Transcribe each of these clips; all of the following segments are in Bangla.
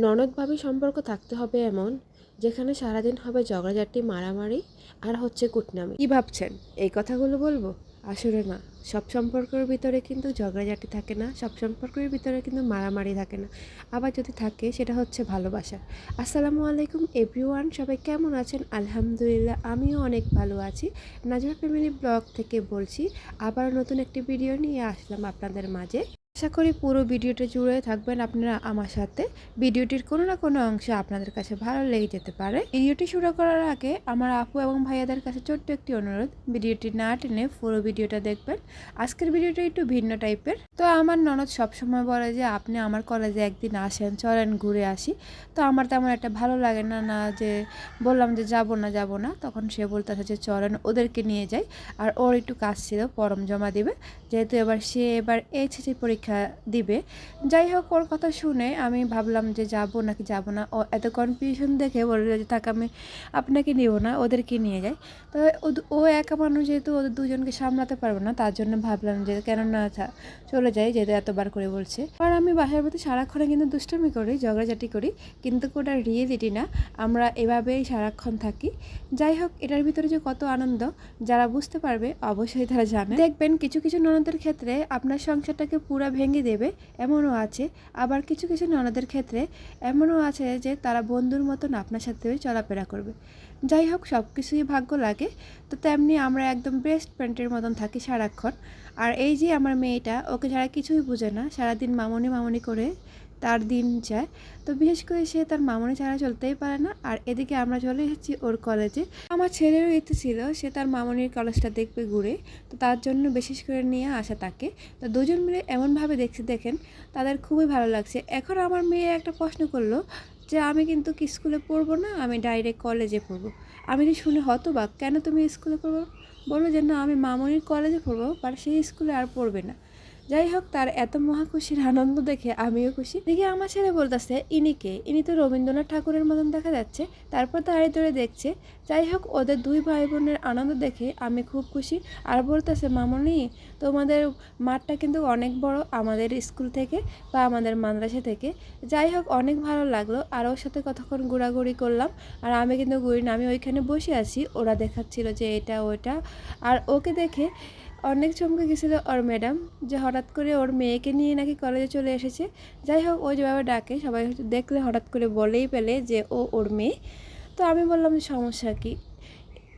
ননদ ভাবি সম্পর্ক থাকতে হবে এমন যেখানে সারাদিন হবে ঝগড়াঝাটি মারামারি আর হচ্ছে কুটনামি। কি ভাবছেন এই কথাগুলো বলবো? আসলে না, সব সম্পর্কের ভিতরে কিন্তু ঝগড়াঝাটি থাকে না, সব সম্পর্কের ভিতরে কিন্তু মারামারি থাকে না। আবার যদি থাকে সেটা হচ্ছে ভালোবাসা। আসসালামু আলাইকুম এভরিওয়ান, সবাই কেমন আছেন? আলহামদুলিল্লাহ আমিও অনেক ভালো আছি। নাজমা ফ্যামিলি ব্লগ থেকে বলছি। আবার নতুন একটি ভিডিও নিয়ে আসলাম আপনাদের মাঝে। আশা করি পুরো ভিডিওটা জুড়ে থাকবেন আপনারা আমার সাথে। ভিডিওটির কোনো না কোনো অংশ আপনাদের কাছে ভালো লেগে যেতে পারে। ভিডিওটি শুরু করার আগে আমার আপু এবং ভাইয়াদের কাছে ছোট্ট একটি অনুরোধ, ভিডিওটি না টেনে পুরো ভিডিওটা দেখবেন। আজকের ভিডিওটা একটু ভিন্ন টাইপের। তো আমার ননদ সবসময় বলে যে আপনি আমার কলেজে একদিন আসেন, চলেন ঘুরে আসি। তো আমার তেমন একটা ভালো লাগে না, যে বললাম যে যাব না, তখন সে বলতেছে যে চলেন ওদেরকে নিয়ে যাই। আর ওর একটু কাজ ছিল, ফর্ম জমা দিবে, যেহেতু সে এবার এইচএসসি পরীক্ষা দিবে। যাই হোক, ওর কথা শুনে আমি ভাবলাম যে যাব নাকি যাব না। ও এত কনফিউশন দেখে বলল যে থাক, আমি আপনাকে নিব না, ওদেরকে নিয়ে যাই। তো ও একা মানুষ, যেহেতু ওদের দুজনকে সামলাতে পারবো না, তার জন্য ভাবলাম যে কেন না চলে যাই, যেহেতু এতবার করে বলছে। আর আমি বাসার প্রতি সারাক্ষণে কিন্তু দুষ্টামি করি, ঝগড়াঝাটি করি, কিন্তু ওটা রিয়েলিটি না। আমরা এভাবেই সারাক্ষণ থাকি। যাই হোক, এটার ভিতরে যে কত আনন্দ, যারা বুঝতে পারবে অবশ্যই তারা জানে। দেখবেন কিছু কিছু ননদের ক্ষেত্রে আপনার সংসারটাকে পুরো ভেঙে দেবে, এমনও আছে। আবার কিছু কিছু ননদের ক্ষেত্রে এমনও আছে যে তারা বন্ধুর মতন আপনার সাথে চলাফেরা করবে। যাই হোক, সব কিছুই ভাগ্য লাগে। তো তেমনি আমরা একদম বেস্ট ফ্রেন্ডের মতন থাকি সারাক্ষণ। আর এই যে আমার মেয়েটা, ওকে ছাড়া কিছুই বুঝে না, সারাদিন মামনি মামনি করে তার দিন যায়। তো বিশেষ করে সে তার মামনি ছাড়া চলতেই পারে না। আর এদিকে আমরা চলে এসেছি ওর কলেজে। আমার ছেলেরও ইচ্ছে ছিল সে তার মামনির কলেজটা দেখবে ঘুরে, তো তার জন্য বিশেষ করে নিয়ে আসা তাকে। তো দুজন মিলে এমনভাবে দেখেন তাদের খুবই ভালো লাগছে। এখন আমার মেয়ে একটা প্রশ্ন করলো যে আমি কিন্তু কি স্কুলে পড়বো না, আমি ডাইরেক্ট কলেজে পড়বো। আমি তো শুনে হতবাক, কেন তুমি স্কুলে পড়বো? বললো যে না, আমি মামনির কলেজে পড়বো, বাট সেই স্কুলে আর পড়বে না। যাই হোক, তার এত মহাখুশির আনন্দ দেখে আমিও খুশি। দেখি আমার ছেলে বলতেছে ইনি তো রবীন্দ্রনাথ ঠাকুরের মতন দেখা যাচ্ছে। তারপর দাঁড়িয়ে ধরে দেখছে। যাই হোক, ওদের দুই ভাই বোনের আনন্দ দেখে আমি খুব খুশি। আর বলতেছে মামনি, তোমাদের মাঠটা কিন্তু অনেক বড় আমাদের স্কুল থেকে বা আমাদের মাদ্রাসা থেকে। যাই হোক, অনেক ভালো লাগলো। আর ওর সাথে কতক্ষণ ঘোরাঘুরি করলাম। আর আমি কিন্তু ঘুরি না, আমি ওইখানে বসে আছি, ওরা দেখাচ্ছিল যে এটা ওইটা। আর ওকে দেখে অনেক চমকে গেছিল ওর ম্যাডাম, যে হঠাৎ করে ওর মেয়েকে নিয়ে নাকি কলেজে চলে এসেছে। যাই হোক, ও যেভাবে ডাকে সবাই হয়তো দেখলে হঠাৎ করে বলেই পেলে যে ও ওর মেয়ে। তো আমি বললাম যে সমস্যা কি,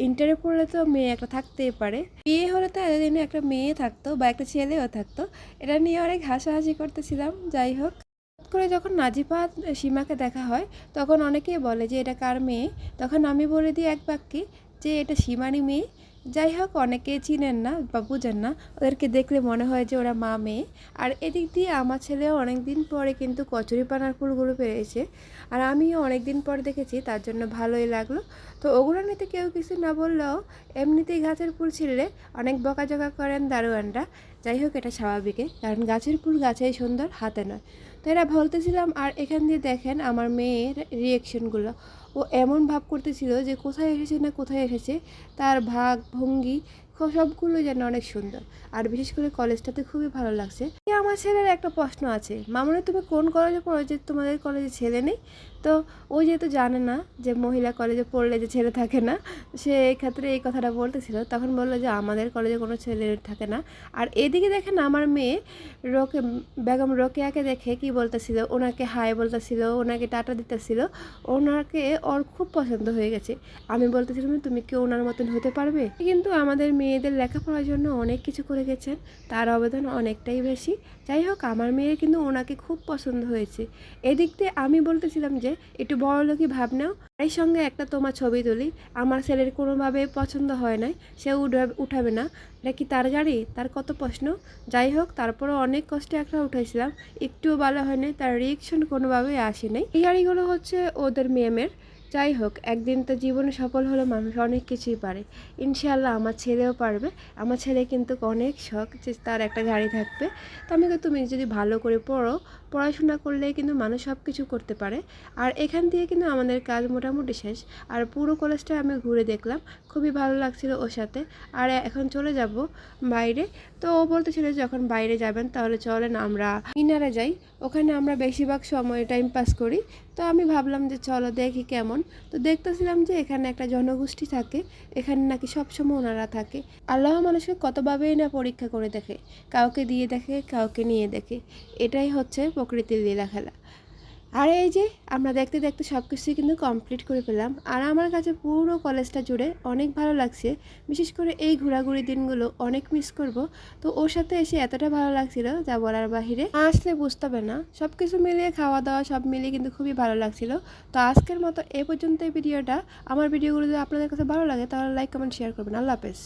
ইন্টারে পড়লে তো মেয়ে একটা থাকতেই পারে, বিয়ে হলে তো এতদিনে একটা মেয়ে থাকতো বা একটা ছেলেও থাকতো। এটা নিয়ে অনেক হাসাহাসি করতেছিলাম। যাই হোক, হঠাৎ করে যখন নাজিফা সীমাকে দেখা হয়, তখন অনেকেই বলে যে এটা কার মেয়ে। তখন আমি বলে দিই এক বাক্যে যে এটা সীমারই মেয়ে। যাই হোক, অনেকে চিনেন না বা বুঝেন না, ওদেরকে দেখলে মনে হয় যে ওরা মা মেয়ে। আর এদিক দিয়ে আমার ছেলেও অনেক দিন পরে কিন্তু কচুরিপানার ফুলগুলো পেয়েছে। আর আমিও অনেক দিন পর দেখেছি, তার জন্য ভালোই লাগলো। তো ওগুলো নিতে কেউ কিছু না বললেও এমনিতেই গাছের ফুল ছিঁড়লে অনেক বকাঝকা করেন দারোয়ানরা। যাই হোক, এটা স্বাভাবিকই, কারণ গাছের ফুল গাছেই সুন্দর, হাতে নয়। তো এরা বলতেছিলাম। আর এখান দিয়ে দেখেন আমার মেয়ের রিয়েকশনগুলো। ও এমন ভাব করতেছিল যে কোথায় এসেছে না কোথায় এসেছে, তার ভাগ ভঙ্গি সবগুলো যেন অনেক সুন্দর। আর বিশেষ করে কলেজটাতে খুবই ভালো লাগছে। আমার ছেলের একটা প্রশ্ন আছে, মামনি তুমি কোন কলেজে পড়ো যে তোমাদের কলেজে ছেলে নেই? তো ও যেহেতু জানে না যে মহিলা কলেজে পড়লে যে ছেলে থাকে না, সে এই ক্ষেত্রে এই কথাটা বলতেছিল। তখন বললো যে আমাদের কলেজে কোনো ছেলে থাকে না। আর এদিকে দেখেন আমার মেয়ে রোকে বেগম রোকেয়াকে দেখে কি বলতেছিল, ওনাকে হাই বলতেছিল, ওনাকে টাটা দিতেছিল। ওনাকে ওর খুব পছন্দ হয়ে গেছে। আমি বলতেছিলাম তুমি কি ওনার মতন হতে পারবে? কিন্তু আমাদের মেয়েদের লেখাপড়ার জন্য অনেক কিছু করে গেছেন, তার অবদান অনেকটাই বেশি। যাই হোক, আমার মেয়ের কিন্তু ওনাকে খুব পছন্দ হয়েছে। এদিক দিয়ে আমি বলতেছিলাম যে একটু বড়লোকি ভাব নাও, এই সঙ্গে একটা তোমার ছবি তুলি। আমার ছেলের কোনোভাবে পছন্দ হয় নাই, সে উঠাবে না। এটা কি তার গাড়ি, তার কত প্রশ্ন। যাই হোক, তারপরও অনেক কষ্টে একটা উঠাইছিলাম, একটুও ভালো হয়নি, তার রিয়েকশন কোনোভাবেই আসে নাই। এই গাড়িগুলো হচ্ছে ওদের মেমের। যাই হোক, একদিন তো জীবনে সফল হলে মানুষ অনেক কিছুই পারে। ইনশাআল্লাহ আমার ছেলেও পারবে। আমার ছেলে কিন্তু অনেক শখ যে তার একটা গাড়ি থাকবে। তো আমি তুমি যদি ভালো করে পড়ো, পড়াশোনা করলে কিন্তু মানুষ সব কিছু করতে পারে। আর এখান দিয়ে কিন্তু আমাদের কাজ মোটামুটি শেষ। আর পুরো কলেজটা আমি ঘুরে দেখলাম, খুবই ভালো লাগছিল ওর সাথে। আর এখন চলে যাব বাইরে। তো ও বলতেছিল যখন বাইরে যাবেন তাহলে চলেন আমরা মিনারে যাই, ওখানে আমরা বেশিরভাগ সময় টাইম পাস করি। তো আমি ভাবলাম যে চলো দেখি কেমন। তো দেখতেছিলাম যে এখানে একটা জনগোষ্ঠী থাকে, এখানে নাকি সবসময় ওনারা থাকে। আল্লাহ মানুষকে কতভাবেই না পরীক্ষা করে দেখে, কাউকে দিয়ে দেখে, কাউকে নিয়ে দেখে। এটাই হচ্ছে প্রকৃতির লীলা খেলা। আর এই যে আমরা দেখতে দেখতে সব কিছুই কিন্তু কমপ্লিট করে ফেললাম। আর আমার কাছে পুরো কলেজটা জুড়ে অনেক ভালো লাগছে। বিশেষ করে এই ঘোরাঘুরি দিনগুলো অনেক মিস করব। তো ওর সাথে এসে এতটা ভালো লাগছিল যা বলার বাহিরে, আসলে বুঝতে হবে না। সব কিছু মিলিয়ে খাওয়া দাওয়া সব মিলিয়ে কিন্তু খুবই ভালো লাগছিল। তো আজকের মতো এ পর্যন্ত এই ভিডিওটা। আমার ভিডিওগুলো যদি আপনাদের কাছে ভালো লাগে তাহলে লাইক কমেন্ট শেয়ার করবেন। আল্লাহ হাফেজ।